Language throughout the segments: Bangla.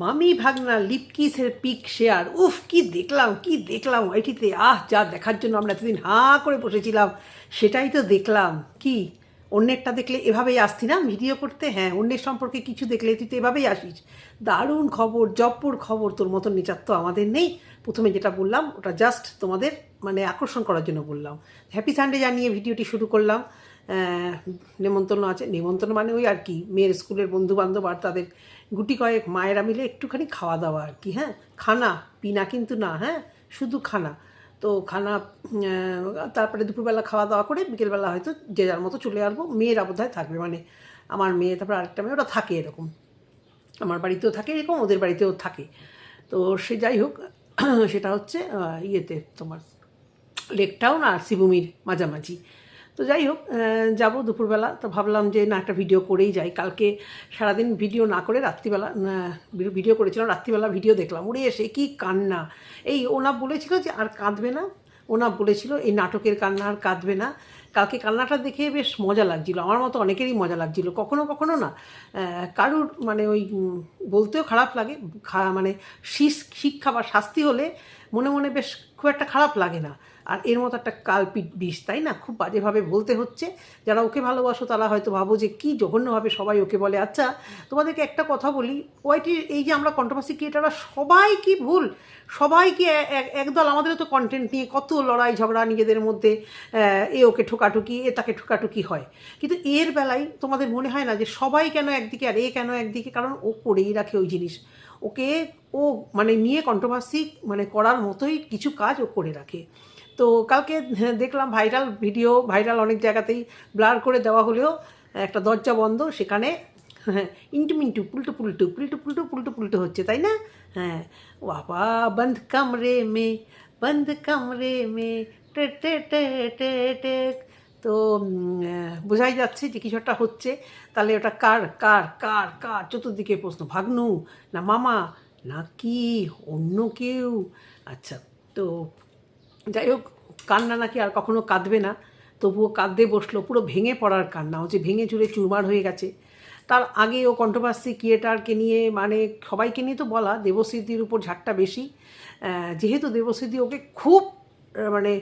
মামি ভাগনা লিপকিসের পিক শেয়ার। উফ কি দেখলাম ওইটিতে। যা দেখার জন্য আমরা এতদিন হাঁ করে বসেছিলাম সেটাই তো দেখলাম। কি অন্যেরটা দেখলে এভাবেই আসতি না ভিডিও করতে? হ্যাঁ, অন্যের সম্পর্কে কিছু দেখলে তুই তো এভাবেই আসিস। দারুণ খবর, জব্বর খবর। তোর মতন নেচার তো আমাদের নেই। প্রথমে যেটা বললাম ওটা জাস্ট তোমাদের মানে আকর্ষণ করার জন্য বললাম। হ্যাপি সানডে জানিয়ে ভিডিওটি শুরু করলাম। নেমন্তন্ন আছে, নেমন্তন্ন মানে ওই আর কি মেয়ের স্কুলের বন্ধুবান্ধব আর তাদের গুটি কয়েক মায়েরা মিলে একটুখানি খাওয়া দাওয়া আর কি। হ্যাঁ, খানা পিনা কিন্তু না, হ্যাঁ শুধু খানা। তো খানা তারপরে দুপুরবেলা খাওয়া দাওয়া করে বিকেলবেলা হয়তো যে যার মতো চলে আসবো। মেয়েরা বোধহয় থাকবে, মানে আমার মেয়ে তারপরে আরেকটা মেয়ে, ওরা থাকে এরকম। আমার বাড়িতেও থাকে এরকম, ওদের বাড়িতেও থাকে। তো সে যাই হোক, সেটা হচ্ছে ইয়েতে তোমার লেক টাউন আর শিবুমির মাঝামাঝি। তো যাই হোক, যাবো দুপুরবেলা। তো ভাবলাম যে না একটা ভিডিও করেই যাই। কালকে সারাদিন ভিডিও না করে রাত্রিবেলা ভিডিও করেছিলাম, রাত্রিবেলা ভিডিও দেখলাম। উড়ে এসে কি কান্না! এই ওনা বলেছিল যে আর কাঁদবে না, ওনা বলেছিল এই নাটকের কান্না আর কাঁদবে না। কালকে কান্নাটা দেখে বেশ মজা লাগছিলো, আমার মতো অনেকেরই মজা লাগছিলো। কখনো কখনো না কারুর মানে ওই বলতেও খারাপ লাগে, মানে শিক্ষা বা শাস্তি হলে মনে মনে বেশ খুব একটা খারাপ লাগে না। আর এর মতো একটা কালপিট বিষ, তাই না? খুব বাজেভাবে বলতে হচ্ছে। যারা ওকে ভালোবাসো তারা হয়তো ভাবো যে কী জঘন্যভাবে সবাই ওকে বলে। আচ্ছা তোমাদেরকে একটা কথা বলি, ওয়াইটির এই যে আমরা কন্ট্রোভার্সি ক্রিয়েটাররা সবাই কি ভুল? সবাই কি একদল? আমাদেরও তো কন্টেন্ট নিয়ে কত লড়াই ঝগড়া নিজেদের মধ্যে, এ ওকে ঠোকাঠুকি, এ তাকে ঠোকাঠুকি হয়। কিন্তু এর বেলায় তোমাদের মনে হয় না যে সবাই কেন একদিকে আর এ কেন একদিকে? কারণ ও করেই রাখে ওই জিনিস। ওকে ও মানে নিয়ে কন্ট্রোভার্সি মানে করার মতোই কিছু কাজ ও করে রাখে। তো কালকে দেখলাম ভাইরাল অনেক জায়গাতেই ব্লার করে দেওয়া হলেও একটা দরজা বন্ধ, সেখানে ইন্টু মিন্টু পুলটু হচ্ছে, তাই না? হ্যাঁ, বাবা বন্ধ কামরে মে টে টে টে টে টে। তো বোঝাই যাচ্ছে যে কিছু একটা হচ্ছে। তাহলে ওটা কার কার কার কার? চতুর্দিকে প্রশ্ন। ভাগ্নু না মামা না কি অন্য কেউ? আচ্ছা, তো যাই হোক, কান্না নাকি আর কখনো কাঁদবে না, তবুও কাঁদতে বসলো। পুরো ভেঙে পড়ার কান্না, ও যে ভেঙে চুরে চুরমার হয়ে গেছে। তার আগে ও কন্ট্রোভার্সি ক্রিয়েটারকে নিয়ে মানে সবাইকে নিয়ে তো বলা, দেবশ্রীদির উপর ঝাড়টা বেশি। যেহেতু দেবশ্রীদি ওকে খুব মানে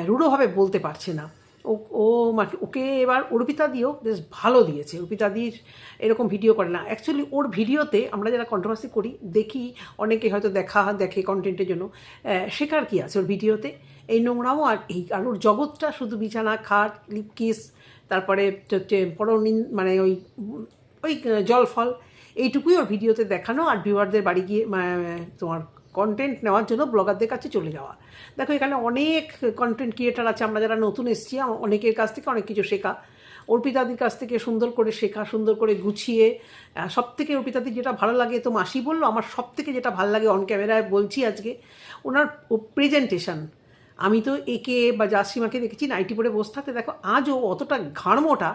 রূঢ়ভাবে বলতে পারছে না, ও ও ওকে এবার অর্পিতা দিয়েও বেশ ভালো দিয়েছে। অর্পিতা দির এরকম ভিডিও করে না অ্যাকচুয়ালি। ওর ভিডিওতে আমরা যারা কন্ট্রোভার্সি করি দেখি, অনেকে হয়তো দেখে কন্টেন্টের জন্য, শেখার কী আছে ওর ভিডিওতে? এই নোংরামও আর এই আর ওর জগৎটা শুধু বিছানা, খাট, লিপকিস, তারপরে হচ্ছে মানে ওই ওই জল ফল, এইটুকুই ওর ভিডিওতে দেখানো। আর ভিউয়ারদের বাড়ি গিয়ে তোমার কন্টেন্ট নেওয়ার জন্য ব্লগারদের কাছে চলে যাওয়া। দেখো এখানে অনেক কন্টেন্ট ক্রিয়েটার আছে, আমরা যারা নতুন এসেছি অনেকের কাছ থেকে অনেক কিছু শেখা। অর্পিতাদির কাছ থেকে সুন্দর করে শেখা, সুন্দর করে গুছিয়ে। সব থেকে অর্পিতাদির যেটা ভালো লাগে, তো মাসি বললো, আমার সব থেকে যেটা ভালো লাগে অন ক্যামেরায় বলছি আজকে, ওনার প্রেজেন্টেশন। আমি তো একে বা জাসিমাকে দেখেছি নাইটি পরে বসে থাকতে, দেখো আজও অতটা ঘাড়মোটা।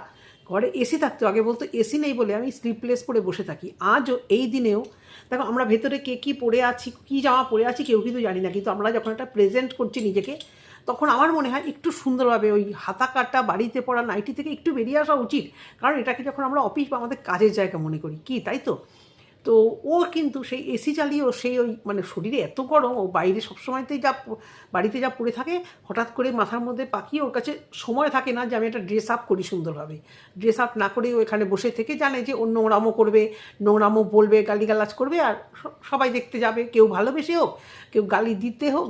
ঘরে এসি থাকতো, আগে বলতো এসি নেই বলে আমি স্লিপলেস পরে বসে থাকি। আজও এই দিনেও দেখো আমরা ভেতরে কে কী পরে আছি, কী জামা পরে আছি কেউ কিন্তু জানি না, কিন্তু আমরা যখন একটা প্রেজেন্ট করছি নিজেকে, তখন আমার মনে হয় একটু সুন্দরভাবে ওই হাতা কাটা বাড়িতে পড়া নাইটি থেকে একটু বেরিয়ে আসা উচিত। কারণ এটাকে যখন আমরা অফিস বা আমাদের কাজের জায়গা মনে করি, কি তাই তো? তো ও কিন্তু সেই এসি চালিয়েও সেই ওই মানে শরীরে এত গরম, ও বাইরে সবসময়তেই বাড়িতে যা পড়ে থাকে, হঠাৎ করে মাথার মধ্যে পাকিয়ে ওর কাছে সময় থাকে না যে আমি একটা ড্রেস আপ করি সুন্দরভাবে। ড্রেস আপ না করে ও এখানে বসে থেকে জানে যে ও নোংরামো করবে, নোংরামো বলবে, গালিগালাজ করবে, আর সবাই দেখতে যাবে। কেউ ভালোবেসে হোক, কেউ গালি দিতে হোক,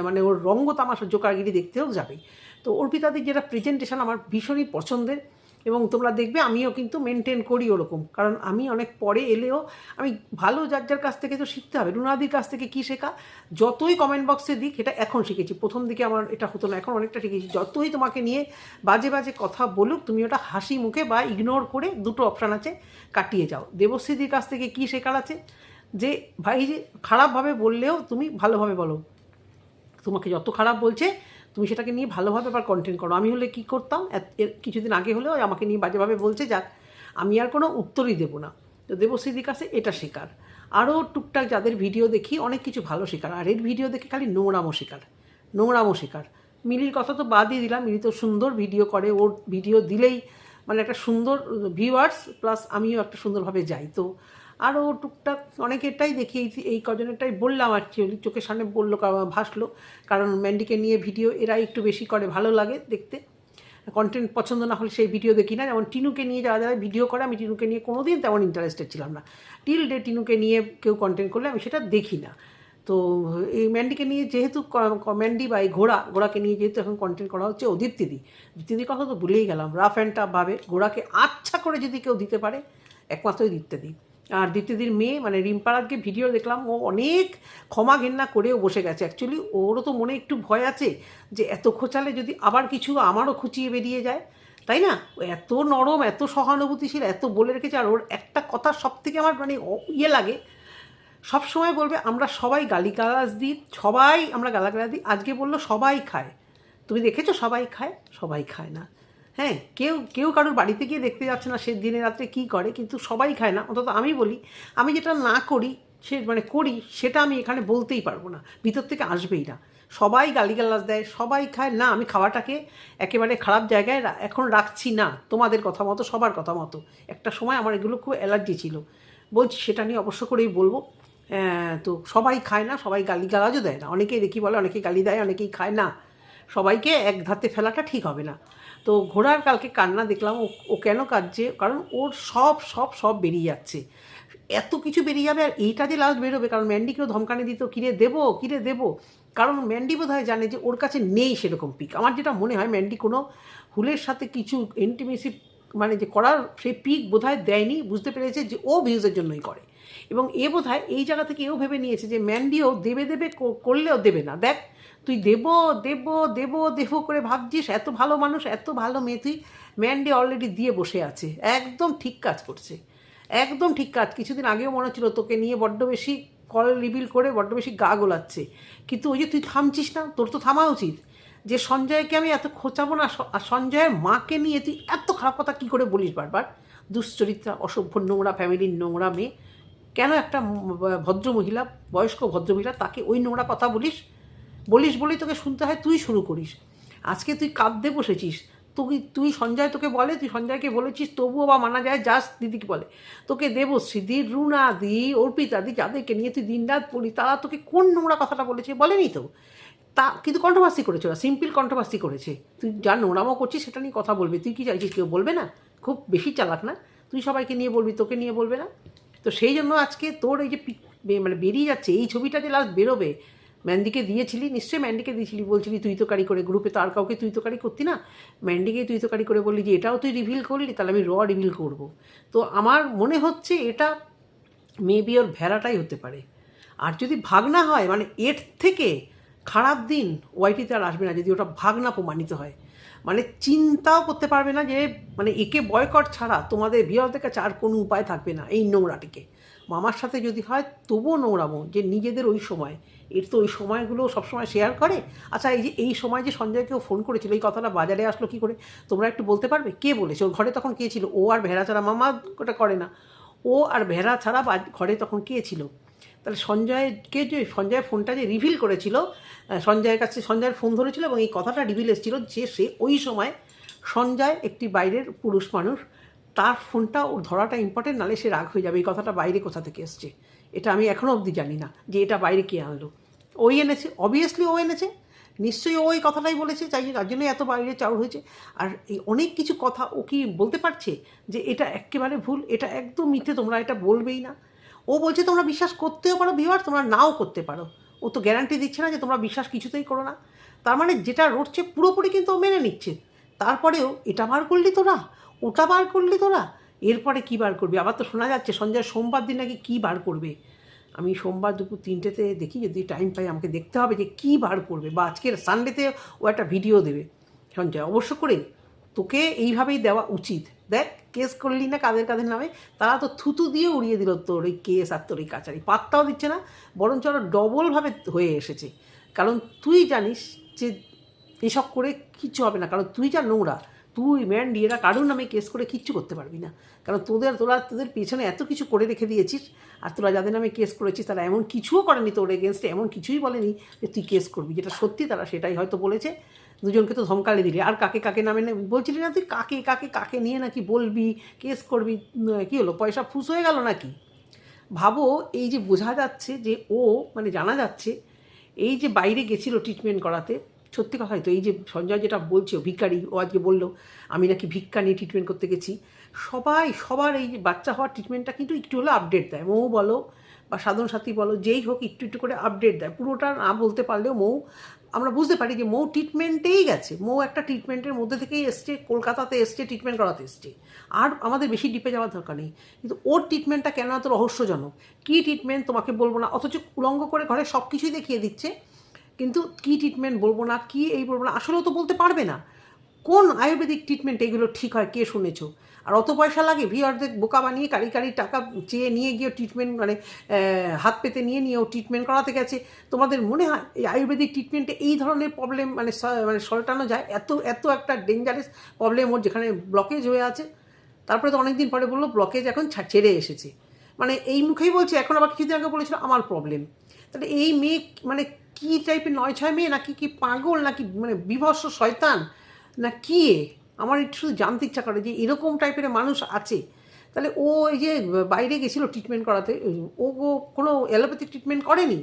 মানে ওর রঙ্গ তামাশা জোকারগিরি দেখতে হোক, যাবেই। তো অর্পিতাদির যেটা প্রেজেন্টেশন আমার ভীষণই পছন্দের, এবং তোমরা দেখবে আমিও কিন্তু মেনটেন করি ওরকম। কারণ আমি অনেক পরে এলেও আমি ভালো যার কাছ থেকে তো শিখতে হবে। রুনাদির কাছ থেকে কী শেখা? যতই কমেন্ট বক্সে দিক, এটা এখন শিখেছি, প্রথম দিকে আমার এটা হতো না, এখন অনেকটা শিখেছি। যতই তোমাকে নিয়ে বাজে বাজে কথা বলুক, তুমি ওটা হাসি মুখে বা ইগনোর করে, দুটো অপশান আছে, কাটিয়ে যাও। দেবশ্রীদির কাছ থেকে কী শেখার আছে? যে ভাই যে খারাপভাবে বললেও তুমি ভালোভাবে বলো, তোমাকে যত খারাপ বলছে তুমি সেটাকে নিয়ে ভালোভাবে আবার কন্টেন্ট করো। আমি হলে কি করতাম, এর কিছুদিন আগে হলেও আমাকে নিয়ে বাজেভাবে বলছে, যাক আমি আর কোনো উত্তরই দেবো না। তো দেবশ্রীদির কাছে এটা শেখার। আরও টুকটাক যাদের ভিডিও দেখি অনেক কিছু ভালো শেখার, আর এর ভিডিও দেখে খালি নোংরামো শেখার। মিলির কথা তো বাদই দিলাম, মিলি তো সুন্দর ভিডিও করে, ওর ভিডিও দিলেই মানে একটা সুন্দর ভিউয়ার্স প্লাস আমিও একটা সুন্দরভাবে যাই। তো আরও টুকটাক অনেকেরটাই দেখি, এই কজনেরটাই বললাম অ্যাকচুয়ালি, চোখের সামনে বললো, ভাসলো, কারণ ম্যান্ডিকে নিয়ে ভিডিও এরা একটু বেশি করে, ভালো লাগে দেখতে। কন্টেন্ট পছন্দ না হলে সেই ভিডিও দেখি না। যেমন টিনুকে নিয়ে যারা যারা ভিডিও করে, আমি টিনুকে নিয়ে কোনো দিন তেমন ইন্টারেস্টেড ছিলাম না। টিল ডে টিনুকে নিয়ে কেউ কন্টেন্ট করলে আমি সেটা দেখি না। তো এই ম্যান্ডিকে নিয়ে যেহেতু ম্যান্ডি বা এই ঘোড়াকে নিয়ে যেহেতু এখন কন্টেন্ট করা হচ্ছে, ও দীপ্তিদির কথা তো ভুলেই গেলাম। রাফ অ্যান্ড টাফ ভাবে ঘোড়াকে আচ্ছা করে যদি কেউ দিতে পারে, একমাত্রই দীপ্তিদি। আর দীপ্তিদির মেয়ে মানে রিম্পার আজকে ভিডিও দেখলাম, ও অনেক ক্ষমা ঘেন্না করেও বসে গেছে। অ্যাকচুয়ালি ওরও তো মনে একটু ভয় আছে যে এত খোঁচালে যদি আবার কিছু আমারও খুঁচিয়ে বেরিয়ে যায়, তাই না? ও এত নরম, এত সহানুভূতিশীল, এত বলে রেখেছে। আর ওর একটা কথা সব থেকে আমার মানে ইয়ে লাগে, সব সময় বলবে আমরা সবাই গালিগালাজ দিই, সবাই আমরা গালাগালাজ দিই। আজকে বললো সবাই খায়। তুমি দেখেছো সবাই খায়? সবাই খায় না। হ্যাঁ, কেউ কেউ কারোর বাড়িতে গিয়ে দেখতে যাচ্ছে না সে দিনে রাত্রে কী করে, কিন্তু সবাই খায় না। অন্তত আমি বলি, আমি যেটা না করি সে মানে করি, সেটা আমি এখানে বলতেই পারবো না, ভিতর থেকে আসবেই না। সবাই গালিগালাজ দেয়, সবাই খায় না, আমি খাওয়াটাকে একেবারে খারাপ জায়গায় এখন রাখছি না, তোমাদের কথা মতো, সবার কথা মতো। একটা সময় আমার এগুলো খুব অ্যালার্জি ছিল, বলছি সেটা নিয়ে অবশ্য করেই বলবো। তো সবাই খায় না, সবাই গালিগালাজও দেয় না। অনেকেই দেখি বলে অনেকেই গালি দেয়, অনেকেই খায় না। সবাইকে এক ধাতে ফেলাটা ঠিক হবে না। তো ঘোড়ার কালকে কান্না দেখলাম, ও কেন কাঁদছে, কারণ ওর সব সব সব বেরিয়ে যাচ্ছে। এত কিছু বেরিয়ে যাবে, আর এইটা যে লাস্ট বেরোবে, কারণ ম্যান্ডিকেও ধমকানি দিত, কিরে দেবো, কারণ ম্যান্ডি বোধহয় জানে যে ওর কাছে নেই সেরকম পিক। আমার যেটা মনে হয় ম্যান্ডি কোনো হুলের সাথে কিছু ইন্টিমেসি মানে যে করার সেই পিক বোধহয় দেয়নি, বুঝতে পেরেছে যে ও ভিউজের জন্যই করে। এবং এ বোধহয় এই জায়গা থেকে এও ভেবে নিয়েছে যে ম্যান্ডিও দেবে করলেও দেবে না। দেখ তুই দেবো করে ভাবছিস, এত ভালো মানুষ, এত ভালো মেয়ে তুই, ম্যান্ডি অলরেডি দিয়ে বসে আছে। একদম ঠিক কাজ করছে, একদম ঠিক কাজ। কিছুদিন আগেও মনে হচ্ছিল তোকে নিয়ে বড্ড বেশি কল রিভিল করে বড্ড বেশি গা গোলাচ্ছে, কিন্তু ওই যে তুই থামছিস না, তোর তো থামা উচিত। যে সঞ্জয়কে আমি এত খোঁচাবো না, আর সঞ্জয়ের মাকে নিয়ে তুই এত খারাপ কথা কী করে বলিস বারবার? দুশ্চরিত্রা, অসভ্য, নোংরা ফ্যামিলির নোংরা মেয়ে, কেন একটা ভদ্রমহিলা, বয়স্ক ভদ্রমহিলা, তাকে ওই নোংরা কথা বলিস বলেই তোকে শুনতে হয়, তুই শুরু করিস। আজকে তুই কাঁদতে বসেছিস, তুই সঞ্জয় তোকে বলে, তুই সঞ্জয়কে বলেছিস, তবুও বা মানা যায়, যাস দিদিকে বলে, তোকে দেবশ্রী দি, রুনা দি, অর্পিতা দি, যাদেরকে নিয়ে তুই দিনরাত বলি, তারা তোকে কোন নোংরা কথাটা বলেছে বলেনি তো? তা কিন্তু কন্ট্রোভার্সি করেছে, ওরা সিম্পল কন্ট্রোভার্সি করেছে। তুই যা নোংরামো করছিস সেটা নিয়ে কথা বলবি, তুই কি চাইছিস কেউ বলবে না? খুব বেশি চালাক না তুই, সবাইকে নিয়ে বলবি, তোকে নিয়ে বলবে না? তো সেই জন্য আজকে তোর এই যে মানে বেরিয়ে যাচ্ছে এই ছবিটা যে লাস্ট বেরোবে, ম্যান্ডিকে দিয়েছিলি, নিশ্চয়ই ম্যান্ডিকে দিয়েছিলি, বলছিলি তুই তোকারি করে, গ্রুপে তো আর কাউকে তুই তোকারি করতি না, ম্যান্ডিকেই তুই তোকারি করে বললি যে এটাও তুই রিভিল করলি, তাহলে আমি রিভিল করব। তো আমার মনে হচ্ছে এটা মেবি ওর ভেড়াটাই হতে পারে। আর যদি ভাগনা হয়, মানে এর থেকে খারাপ দিন ওয়াইটিতে আর আসবে না, যদি ওটা ভাগনা প্রমাণিত হয়। মানে চিন্তাও করতে পারবে না যে মানে একে বয়কট ছাড়া তোমাদের ভিউয়ারদের কাছে আর কোনো উপায় থাকবে না এই নোংরাটিকে। মামার সাথে যদি হয় তবুও নোংরামো, যে নিজেদের ওই সময়, এর তো ওই সময়গুলো সবসময় শেয়ার করে। আচ্ছা, এই সময় যে সঞ্জয়কেও ফোন করেছিল, এই কথাটা বাজারে আসলো কী করে তোমরা একটু বলতে পারবে? কে বলেছে? ওর ঘরে তখন কে ছিল? ও আর ভেড়া ছাড়া, মামা ওটা করে না, ও আর ভেড়া ছাড়া ঘরে তখন কে ছিল? তাহলে সঞ্জয়কে যে সঞ্জয়ের ফোনটা যে রিভিল করেছিল, সঞ্জয়ের কাছে সঞ্জয়ের ফোন ধরেছিল এবং এই কথাটা রিভিল এসেছিল যে সে ওই সময়, সঞ্জয় একটি বাইরের পুরুষ মানুষ, তার ফোনটা ওর ধরাটা ইম্পর্টেন্ট, নাহলে সে রাগ হয়ে যাবে। এই কথাটা বাইরে কোথা থেকে এসছে এটা আমি এখনও অবধি জানি না, যে এটা বাইরে কে আনলো। ওই এনেছে, অবভিয়াসলি ও এনেছে, নিশ্চয়ই ওই কথাটাই বলেছে, তার জন্যই এত বাইরে চাউর হয়েছে। আর এই অনেক কিছু কথা ও কি বলতে পারছে যে এটা একেবারে ভুল, এটা একদম মিথ্যে, তোমরা এটা বলবেই না। ও বলছে তোমরা বিশ্বাস করতেও পারো ভিউয়ার, তোমরা নাও করতে পারো, ও তো গ্যারান্টি দিচ্ছে না যে তোমরা বিশ্বাস কিছুতেই করো না। তার মানে যেটা রটছে পুরোপুরি কিন্তু ও মেনে নিচ্ছে। তারপরেও এটা বার করলি তোরা, ওটা বার করলি তোরা, এরপরে কী বার করবি? আবার তো শোনা যাচ্ছে সঞ্জয় সোমবার দিন নাকি কী বার করবে। আমি সোমবার দুপুর 3টেতে দেখি, যদি টাইম পাই আমাকে দেখতে হবে যে কী বার করবে, বা আজকের সানডেতে ও একটা ভিডিও দেবে সঞ্জয়, অবশ্য করে তোকে এইভাবেই দেওয়া উচিত। দেখ কেস করলি না কাদের নামে, তারা তো থুতু দিয়ে উড়িয়ে দিল তোর ওই কেস আর তোর ওই কাচারি, পাত্তাও দিচ্ছে না, বরঞ্চ আরও ডবলভাবে হয়ে এসেছে। কারণ তুই জানিস যে এসব করে কিচ্ছু হবে না, কারণ তুই যা নোংরা, তুই ম্যান্ডি এরা কারোর নামে কেস করে কিচ্ছু করতে পারবি না, কারণ তোদের পেছনে এত কিছু করে রেখে দিয়েছিস। আর তোরা যাদের নামে কেস করেছিস তারা এমন কিছুও করেনি তোর এগেনস্টে, এমন কিছুই বলেনি যে তুই কেস করবি, যেটা সত্যি তারা সেটাই হয়তো বলেছে। দুজনকে তো ধমকালে দিলি, আর কাকে নামে বলছিলি না তুই, কাকে নিয়ে নাকি বলবি, কেস করবি, কী হলো, পয়সা ফুস হয়ে গেল নাকি? ভাবো এই যে বোঝা যাচ্ছে যে ও মানে জানা যাচ্ছে এই যে বাইরে গেছিলো ট্রিটমেন্ট করাতে, সত্যি কথাই তো, এই যে সঞ্জয় যেটা বলছে ভিখারি, ও আজকে বললো আমি নাকি ভিক্ষা নিয়ে ট্রিটমেন্ট করতে গেছি, সবার এই যে বাচ্চা হওয়ার ট্রিটমেন্টটা কিন্তু একটু হলে আপডেট দেয়, মৌ বলো বা সাধন সাথী বলো, যেই হোক একটু একটু করে আপডেট দেয়। পুরোটা না বলতে পারলেও মৌ আমরা বুঝতে পারি যে মৌ ট্রিটমেন্টেই গেছে, মৌ একটা ট্রিটমেন্টের মধ্যে থেকেই এসছে, কলকাতাতে এসছে, ট্রিটমেন্ট করাতে এসছে, আর আমাদের বেশি ডিপে যাওয়ার দরকার নেই। কিন্তু ওর ট্রিটমেন্টটা কেন এত রহস্যজনক, কী ট্রিটমেন্ট তোমাকে বলবো না, অথচ উলঙ্গ করে ঘরে সব কিছুই দেখিয়ে দিচ্ছে, কিন্তু কী ট্রিটমেন্ট বলবো না, কী এই বলবো না, আসলেও তো বলতে পারবে না। কোন আয়ুর্বেদিক ট্রিটমেন্ট এগুলো ঠিক হয়, কে শুনেছো? আর অত পয়সা লাগে, ভিউয়ারদের বোকা বানিয়ে কারি কারি টাকা চেয়ে নিয়ে গিয়ে ট্রিটমেন্ট মানে হাত পেতে নিয়ে ও ট্রিটমেন্ট করাতে গেছে। তোমাদের মনে হয় এই আয়ুর্বেদিক ট্রিটমেন্টে এই ধরনের প্রবলেম মানে সল্টানো যায়? এত এত একটা ডেঞ্জারাস প্রবলেম ওর, যেখানে ব্লকেজ হয়ে আছে। তারপরে তো অনেকদিন পরে বললো ব্লকেজ এখন ছেড়ে এসেছে, মানে এই মুখেই বলছে। এখন আবার কিছুদিন আগে বলেছিল আমার প্রবলেম। তাহলে এই মেয়ে মানে কী টাইপের 9-6 মেয়ে, নাকি কি পাগল, নাকি মানে বিভৎস শয়তান, না কি? আমার একটু শুধু জানতে ইচ্ছা করে যে এরকম টাইপের মানুষ আছে। তাহলে ও এই যে বাইরে গেছিলো ট্রিটমেন্ট করাতে, ও কোনো অ্যালোপ্যাথিক ট্রিটমেন্ট করেনি।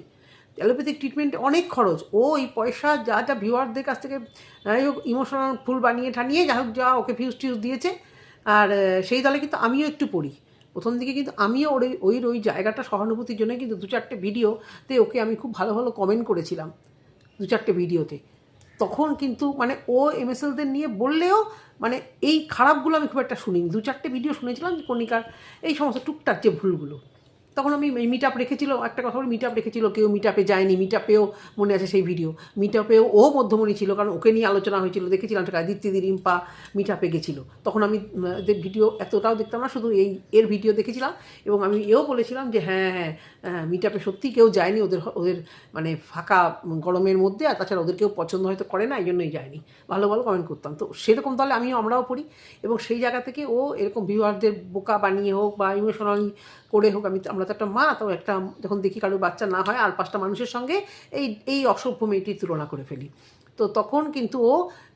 অ্যালোপ্যাথিক ট্রিটমেন্টে অনেক খরচ, ও এই পয়সা যা যা ভিউয়ারদের কাছ থেকে যাই হোক ইমোশনাল ফুল বানিয়ে ঠানিয়ে যা হোক যা ওকে ভিউজ টিউজ দিয়েছে। আর সেই দলে কিন্তু আমিও একটু পড়ি, প্রথম দিকে কিন্তু আমিও ওই জায়গাটা সহানুভূতির জন্য কিন্তু 2-4টে ভিডিওতে ওকে আমি খুব ভালো ভালো কমেন্ট করেছিলাম, 2-4টে ভিডিওতে। তখন কিন্তু মানে ও এমএসএলদের নিয়ে বললেও মানে এই খারাপগুলো আমি খুব একটা শুনিনি, 2-4টে ভিডিও শুনেছিলাম যে কণিকার এই সমস্ত টুকটাক যে ভুলগুলো। তখন আমি মিট আপ রেখেছিল, একটা কথা বলে, মিট আপ রেখেছিল, কেউ মিট আপে যায়নি, মিট আপেও মনে আছে সেই ভিডিও, মিট আপেও ও মধ্যমণি ছিল, কারণ ওকে নিয়ে আলোচনা হয়েছিল, দেখেছিলাম সেটা দীপ্তিদি রিম্পা মিট আপে গেছিলো। তখন আমি ভিডিও এতটাও দেখতাম না, শুধু এর ভিডিও দেখেছিলাম, এবং আমি এও বলেছিলাম যে হ্যাঁ হ্যাঁ মিট আপে সত্যি কেউ যায়নি, ওদের মানে ফাঁকা গরমের মধ্যে, আর তাছাড়া ওদের কেউ পছন্দ হয়তো করে না, এই জন্যই যায়নি, ভালো ভালো কমেন্ট করতাম। তো সেরকম তাহলে আমরাও পড়ি, এবং সেই জায়গা থেকে ও এরকম ভিউয়ারদের বোকা বানিয়ে হোক বা ইমোশনালি করে হোক, আমরা তো একটা মা, তো একটা যখন দেখি কারোর বাচ্চা না হয় আর 5টা মানুষের সঙ্গে এই অসভ্য মেয়েটির তুলনা করে ফেলি। তো তখন কিন্তু ও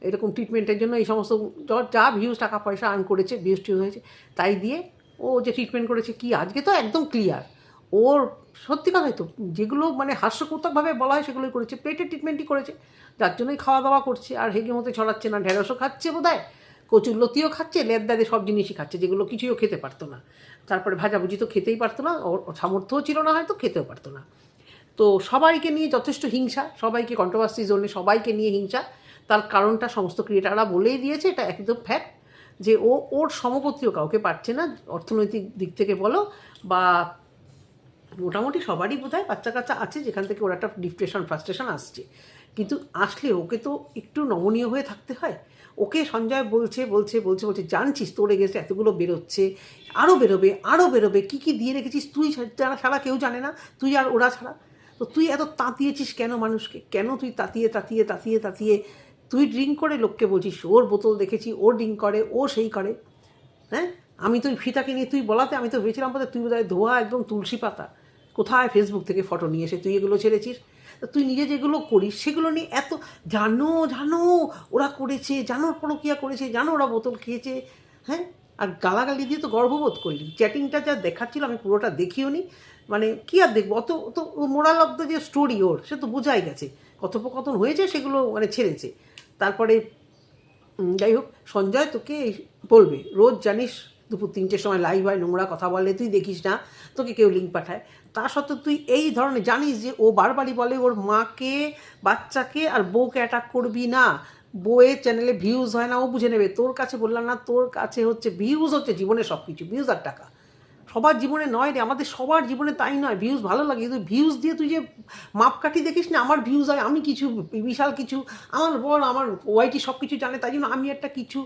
এরকম ট্রিটমেন্টের জন্য এই সমস্ত যা ভিউজ টাকা পয়সা আর্ন করেছে, ভিউজ টিউজ হয়েছে, তাই দিয়ে ও যে ট্রিটমেন্ট করেছে, কি আজকে তো একদম ক্লিয়ার ওর, সত্যি কথাই তো, যেগুলো মানে হাস্যকৌতুকভাবে বলা হয় সেগুলোই করেছে, পেটের ট্রিটমেন্টই করেছে, যার জন্যই খাওয়া দাওয়া করছে, আর হেগে মতো ছড়াচ্ছে না, ঢেঁড়সও খাচ্ছে বোধহয়, কচুর লতিও খাচ্ছে, লেদদাদে সব জিনিসই খাচ্ছে, যেগুলো কিছুইও খেতে পারতো না। তারপরে ভাজাভুজি তো খেতেই পারতো না, ওর সামর্থ্যও ছিল না, হয়তো খেতেও পারতো না। তো সবাইকে নিয়ে যথেষ্ট হিংসা, সবাইকে কন্ট্রোভার্সি জোনে সবাইকে নিয়ে হিংসা। তার কারণটা সমস্ত ক্রিয়েটাররা বলেই দিয়েছে, এটা একদম ফ্যাক্ট, যে ওর সমগোত্রীয় কাউকে পারছে না, অর্থনৈতিক দিক থেকে বলো বা মোটামুটি সবারই বোধহয় বাচ্চা কাচ্চা আছে, যেখান থেকে ওর একটা ডিপ্রেশন ফ্রাস্ট্রেশন আসছে। কিন্তু আসলে ওকে তো একটু নমনীয় হয়ে থাকতে হয়। ওকে সঞ্জয় বলছে জানছিস তোর গেছে এতগুলো বেরোচ্ছে, আরও বেরোবে, কী দিয়ে রেখেছিস তুই ছাড়া কেউ জানে না, তুই আর ওরা ছাড়া। তো তুই এত তাতিয়েছিস কেন মানুষকে, কেন তুই তাতিয়ে তুই ড্রিঙ্ক করে লোককে বলছিস, ওর বোতল দেখেছি, ও ড্রিঙ্ক করে, ও সেই করে। হ্যাঁ, আমি তো ফিতাকে নিয়ে তুই বলাতে আমি তো ভেবেছিলাম বোধহয় তুই বোধহয় ধোয়া একদম তুলসী পাতা, কোথায় ফেসবুক থেকে ফটো নিয়ে এসে তুই এগুলো ছেড়েছিস। তুই নিজে যেগুলো করিস সেগুলো নিয়ে এত জানো ওরা করেছে, জানো পরকিয়া করেছে, জানো ওরা বোতল খেয়েছে, হ্যাঁ, আর গালাগালি দিয়ে তো গর্ববোধ করলি। চ্যাটিংটা যা দেখাচ্ছিল আমি পুরোটা দেখিও নি, মানে কী আর দেখবো, অত তো মোরাল অফ দ্য যে স্টোরি ওর, সে তো বোঝাই গেছে, কথোপকথন হয়েছে সেগুলো মানে ছেড়েছে। তারপরে যাই হোক, সঞ্জয় তোকে বলবে, রোজ জানিস দুপুর 3টের সময় লাইভ হয়, নোংরা কথা বলে, তুই দেখিস না, তোকে কেউ লিঙ্ক পাঠায়, তা সত্ত্বেও তুই এই ধরনের জানিস যে ও বারবারই বলে ওর মাকে, বাচ্চাকে আর বউকে অ্যাটাক করবি না, বউয়ের চ্যানেলে ভিউজ হয় না, ও বুঝে নেবে। তোর কাছে বললাম না, তোর কাছে হচ্ছে ভিউজ, হচ্ছে জীবনে সব কিছু, ভিউজ আর টাকা সবার জীবনে নয় রে, আমাদের সবার জীবনে তাই নয়, ভিউজ ভালো লাগে, কিন্তু ভিউজ দিয়ে তুই যে মাপকাঠি দেখিস না, আমার ভিউজ হয়, আমি কিছু বিশাল কিছু, আমার বর আমার ওয়াইটি সব কিছু জানে, তাই জন্য আমি একটা কিছু,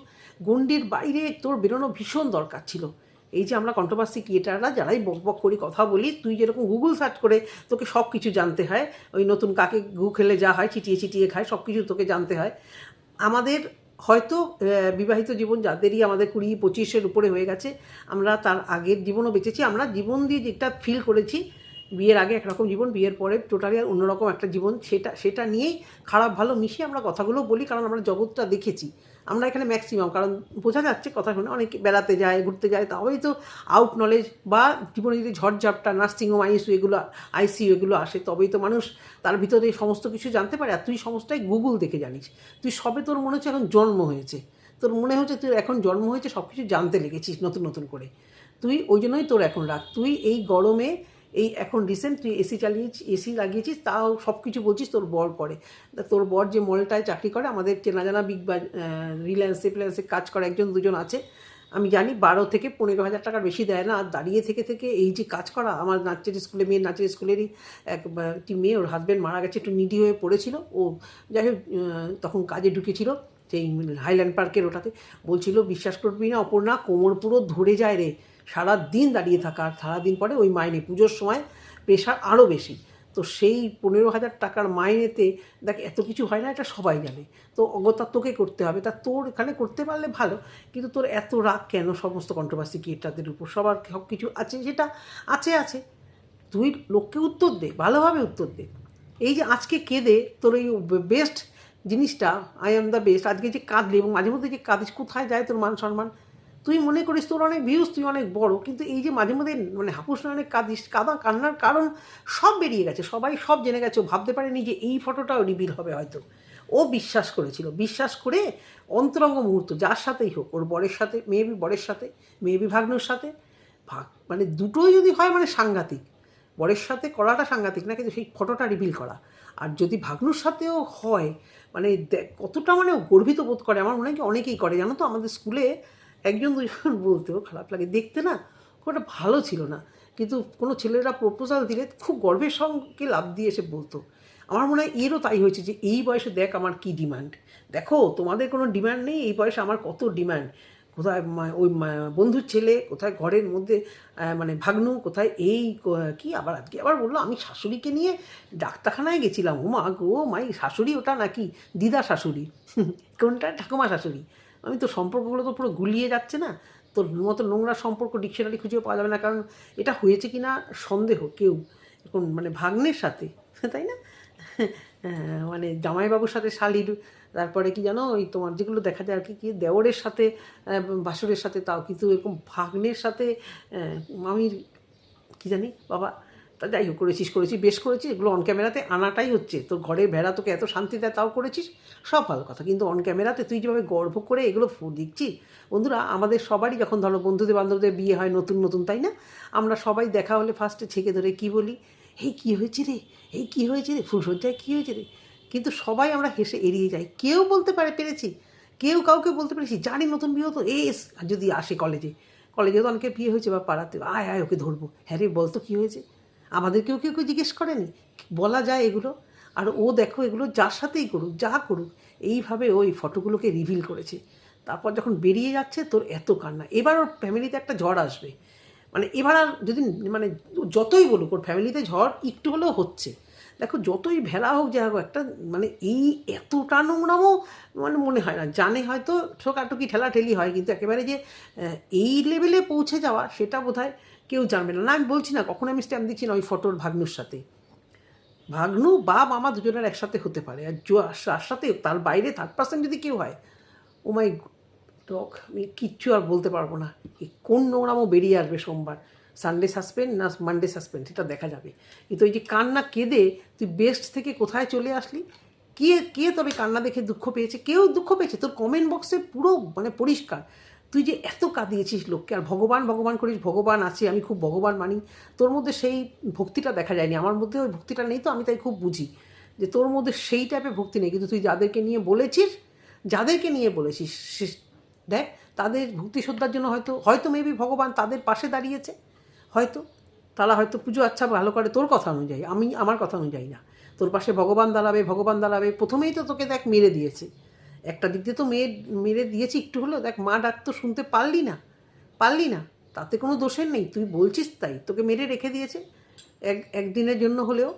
গণ্ডির বাইরে তোর বেরোনো ভীষণ দরকার ছিল। এই যে আমরা কন্ট্রোভার্সি ক্রিয়েটাররা যারাই বক করি, কথা বলি, তুই যেরকম গুগল সার্চ করে তোকে সব কিছু জানতে হয়, ওই নতুন কাকে গু খেলে যা হয়, চিটিয়ে খায়, সব কিছু তোকে জানতে হয়। আমাদের হয়তো বিবাহিত জীবন যাদেরই আমাদের 20-25-এর উপরে হয়ে গেছে, আমরা তার আগের জীবনও বেঁচেছি, আমরা জীবন দিয়ে যেটা ফিল করেছি, বিয়ের আগে একরকম জীবন, বিয়ের পরে টোটালি আর অন্যরকম একটা জীবন, সেটা নিয়েই খারাপ ভালো মিশিয়ে আমরা কথাগুলো বলি, কারণ আমরা জগৎটা দেখেছি, আমরা এখানে ম্যাক্সিমাম, কারণ বোঝা যাচ্ছে কথা শুনে অনেকে বেড়াতে যায়, ঘুরতে যায়, তবেই তো আউট নলেজ বা জীবনে যদি ঝড়ঝাপটা, নার্সিংহোম, আইসিইউ এগুলো আসে, তবেই তো মানুষ তার ভিতরে সমস্ত কিছু জানতে পারে। আর তুই সমস্তটাই গুগল দেখে জানিস। তুই সবে তোর মনে হচ্ছে এখন জন্ম হয়েছে, তোর মনে হচ্ছে তুই এখন জন্ম হয়েছে, সব কিছু জানতে লেগেছিস নতুন নতুন করে। তুই ওই জন্যই তোর এখন রাগ। তুই এই গরমে, এই এখন রিসেন্ট তুই এসি লাগিয়েছিস, তাও সব কিছু বলছিস তোর বর করে। তোর বর যে মলটায় চাকরি করে, আমাদের চেনা জানা বিগ রিলায়েন্সে কাজ করে, একজন দুজন আছে, আমি জানি 12 থেকে 15,000 টাকার বেশি দেয় না। আর দাঁড়িয়ে থেকে থেকে এই যে কাজ করা, আমার মেয়ের নাচের স্কুলেরই একটি মেয়ে, ওর হাজব্যান্ড মারা গেছে, একটু নিডি হয়ে পড়েছিল, ও যাই হোক তখন কাজে ঢুকেছিল সেই হাইল্যান্ড পার্কের ওটাতে, বলছিল বিশ্বাস করবি না অপর্ণা, কোমর পুরো ধরে যায় রে সারাদিন দাঁড়িয়ে থাকা। আর সারাদিন পরে ওই মাইনে, পুজোর সময় প্রেশার আরও বেশি। তো সেই 15,000 টাকার মাইনেতে দেখ এত কিছু হয় না, এটা সবাই জানে। তো অগত্যা তোকে করতে হবে, তা তোর এখানে করতে পারলে ভালো, কিন্তু তোর এত রাগ কেন সমস্ত কন্ট্রোভার্সি ক্রিয়েটারদের উপর? সবার সব কিছু আছে, যেটা আছে, তুই লোককে উত্তর দে, ভালোভাবে উত্তর দে। এই যে আজকে কেঁদে তোর এই বেস্ট জিনিসটা, আই অ্যাম দ্য বেস্ট, আজকে যে কাঁদলি এবং মাঝে মধ্যে যে কাঁদিস, কোথায় যায় তোর মান সম্মান? তুই মনে করিস তোর অনেক ভিউজ, তুই অনেক বড়, কিন্তু এই যে মাঝে মধ্যে মানে হাপুস অনেক কাঁদিস, কান্নার কারণ সব বেরিয়ে গেছে, সবাই সব জেনে গেছে। ও ভাবতে পারেনি যে এই ফটোটাও রিভিল হবে হয়তো। ও বিশ্বাস করেছিল, বিশ্বাস করে অন্তরঙ্গ মুহূর্ত যার সাথেই হোক, ওর বরের সাথে, মেবি বরের সাথে, মেবি ভাগ্নুর সাথে, মানে দুটোই যদি হয় মানে সাংঘাতিক। বরের সাথে করাটা সাংঘাতিক না, কিন্তু সেই ফটোটা রিভিল করা। আর যদি ভাগ্নুর সাথেও হয়, মানে কতটা মানে গর্বিত বোধ করে। আমার মনে হয় কি অনেকেই করে, জানো তো, আমাদের স্কুলে একজন দুজন বলতেও খারাপ লাগে, দেখতে না খুব একটা ভালো ছিল না, কিন্তু কোনো ছেলেরা প্রপোজাল দিলে খুব গর্বের সঙ্গে লাভ দিয়ে এসে বলতো। আমার মনে হয় এরও তাই হয়েছে, যে এই বয়সে দেখ আমার কী ডিমান্ড, দেখো তোমাদের কোনো ডিমান্ড নেই, এই বয়সে আমার কত ডিমান্ড। কোথায় ওই বন্ধুর ছেলে, কোথায় ঘরের মধ্যে মানে ভাগ্নু, কোথায় এই কি আবার আজকে আবার বললো আমি শাশুড়িকে নিয়ে ডাক্তারখানায় গেছিলাম। ও মা গো, মাই শাশুড়ি ওটা নাকি দিদা শাশুড়ি? কোনটা ঠাকুমা শাশুড়ি? আমি তো সম্পর্কগুলো তো পুরো গুলিয়ে যাচ্ছে না? তোর মতো নোংরা সম্পর্ক ডিকশনারি খুঁজেও পাওয়া যাবে না, কারণ এটা হয়েছে কি না সন্দেহ কেউ এখন, মানে ভাগ্নের সাথে, তাই না? মানে জামাইবাবুর সাথে শালির, তারপরে কি জানো ওই তোমার যেগুলো দেখা যায় আর কি, দেওরের সাথে, বাসুরের সাথে, তাও কিন্তু এরকম ভাগ্নের সাথে মামির কি জানি বাবা, তা যাই হোক করেছিস বেশ করেছিস, এগুলো অন ক্যামেরাতে আনাটাই হচ্ছে তোর ঘরের ভেড়া, তোকে এত শান্তি দেয় তাও করেছিস, সব ভালো কথা, কিন্তু অন ক্যামেরাতে তুই যেভাবে গর্ব করে এগুলো দিচ্ছিস। বন্ধুরা, আমাদের সবারই যখন ধরো বন্ধুদের বান্ধবদের বিয়ে হয় নতুন নতুন, তাই না, আমরা সবাই দেখা হলে ফার্স্টে ছেঁকে ধরে কী বলি, এই কী হয়েছে রে, এই কী হয়েছে রে, ফুলসজ্জায় কী হয়েছে রে, কিন্তু সবাই আমরা হেসে এড়িয়ে যাই। কেউ বলতে পেরেছি, কেউ কাউকে বলতে পেরেছি, জানি নতুন বিয়ে হতো এস, যদি আসে কলেজে তো অনেকের বিয়ে হয়েছে, বা পাড়াতে, আয় আয় ওকে ধরবো, হ্যাঁ রে বলতো কী হয়েছে, আমাদেরকেও কেউ জিজ্ঞেস করেনি, বলা যায় এগুলো। আর ও দেখো এগুলো যার সাথেই করুক, যা করুক, এইভাবে ওই ফটোগুলোকে রিভিল করেছে। তারপর যখন বেরিয়ে যাচ্ছে তোর এত কান্না। এবার ওর ফ্যামিলিতে একটা ঝড় আসবে, মানে এবার আর যদি মানে যতই বলুক, ওর ফ্যামিলিতে ঝড় একটু হলেও হচ্ছে। দেখো যতই ভেড়া হোক, যা হোক, একটা মানে এই এতটা নোংরামও মানে মনে হয় না, জানে হয়তো ঠোকাটুকি ঠেলাঠেলি হয়, কিন্তু একেবারে যে এই লেভেলে পৌঁছে যাওয়া, সেটা বোধহয় কেউ জানবে না। না, আমি বলছি না, কখনো আমি স্ট্যাম্প দিচ্ছি না ওই ফটোর ভাগ্নুর সাথে, ভাগ্নু বা মামা দুজনের একসাথে হতে পারে, আর তার সাথে তার বাইরে থার্ড পার্সন যদি কেউ হয়, ও মাই ডগ, আমি কিচ্ছু আর বলতে পারবো না। কোন নোংরামও বেরিয়ে আসবে সোমবার, সানডে সাসপেন্ড না মানডে সাসপেন্ড, সেটা দেখা যাবে। কিন্তু ওই যে কান্না কেঁদে তুই বেস্ট থেকে কোথায় চলে আসলি, কে তবে কান্না দেখে দুঃখ পেয়েছে? কেউ দুঃখ পেয়েছে? তোর কমেন্ট বক্সে পুরো মানে পরিষ্কার তুই যে এত কাঁদিয়েছিস লোককে, আর ভগবান করিস, ভগবান আছে, আমি খুব ভগবান মানি, তোর মধ্যে সেই ভক্তিটা দেখা যায়নি। আমার মধ্যে ওই ভক্তিটা নেই, তো আমি তাই খুব বুঝি যে তোর মধ্যে সেই টাইপের ভক্তি নেই। কিন্তু তুই যাদেরকে নিয়ে বলেছিস দেখ, তাদের ভক্তি শ্রদ্ধার জন্য হয়তো মেবি ভগবান তাদের পাশে দাঁড়িয়েছে, হয়তো তারা হয়তো পুজো আচ্ছা ভালো করে, তোর কথা অনুযায়ী, আমি আমার কথা অনুযায়ী না, তোর পাশে ভগবান দাঁড়াবে। প্রথমেই তো তোকে দেখ মেরে দিয়েছে, একটা দিক দিয়ে তো মেরে দিয়েছি একটু হলেও, দেখ মা ডাক তো শুনতে পারলি না, তাতে কোনো দোষের নেই, তুই বলছিস তাই তোকে মেরে রেখে দিয়েছে একদিনের জন্য হলেও।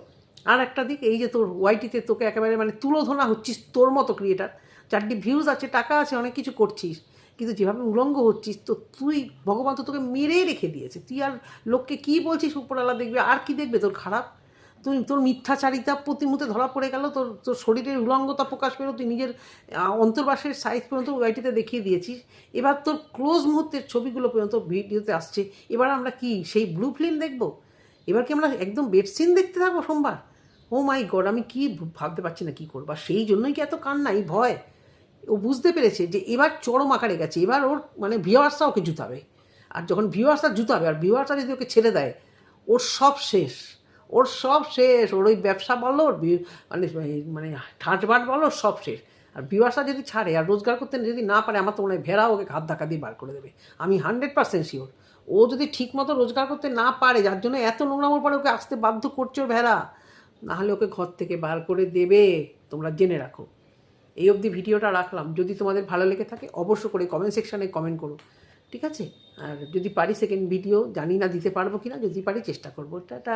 আর একটা দিক, এই যে তোর ওয়াইটিতে তোকে একেবারে মানে তুলোধনা হচ্ছিস, তোর মতো ক্রিয়েটার, 4টি ভিউজ আছে, টাকা আছে, অনেক কিছু করছিস, কিন্তু যেভাবে উলঙ্গ হচ্ছিস, তো তুই ভগবান তো তোকে মেরে রেখে দিয়েছে, তুই আর লোককে কী বলছিস উপরওয়ালা দেখবে, আর কি দেখবে তোর খারাপ? তোর মিথ্যাচারিতা প্রতিমুহূর্তে ধরা পড়ে গেল, তোর তোর শরীরের উলঙ্গতা প্রকাশ পেল, তুই নিজের অন্তর্বাসের সাইজ পর্যন্ত ওয়াইটিতে দেখিয়ে দিয়েছিস। এবার তোর ক্লোজ মুহূর্তের ছবিগুলো পর্যন্ত ভিডিওতে আসছে। এবার আমরা কি সেই ব্লু ফিল্ম দেখবো? এবার কি আমরা একদম বেড সিন দেখতে থাকবো সোমবার? ও মাই গড, আমি কি ভাবতে পারছি না কী করবো। আর সেই জন্যই কি এত কান্না, এই ভয়। ও বুঝতে পেরেছে যে এবার চরম আকারে গেছে, এবার ওর মানে ভিউয়ার্সরা ওকে জুতাবে। আর যখন ভিউয়ার্সরা জুতাবে আর ভিউয়ার্সরা যদি ওকে ছেড়ে দেয়, ওর সব শেষ, ওর সব শেষ। ওর ওই ব্যবসা বলো, ওর মানে মানে ঠাঁটবাট বলো, সব শেষ। আর ভিউয়ার্সরা যদি ছাড়ে আর রোজগার করতে যদি না পারে, আমার তো মনে হয় ভেড়া ওকে ঘাত ধাক্কা দিয়ে বার করে দেবে। আমি 100% শিওর। ও যদি ঠিকমতো রোজগার করতে না পারে, যার জন্য এত নোংরামোর পরে ওকে আসতে বাধ্য করছে ওর ভেড়া, নাহলে ওকে ঘর থেকে বার করে দেবে, তোমরা জেনে রাখো। এই অবধি ভিডিওটা রাখলাম। যদি তোমাদের ভালো লেগে থাকে অবশ্য করে কমেন্ট সেকশানে কমেন্ট করো, ঠিক আছে? আর যদি পারি সেকেন্ড ভিডিও, জানি না দিতে পারবো কি না, যদি পারি চেষ্টা করবো। টাটা।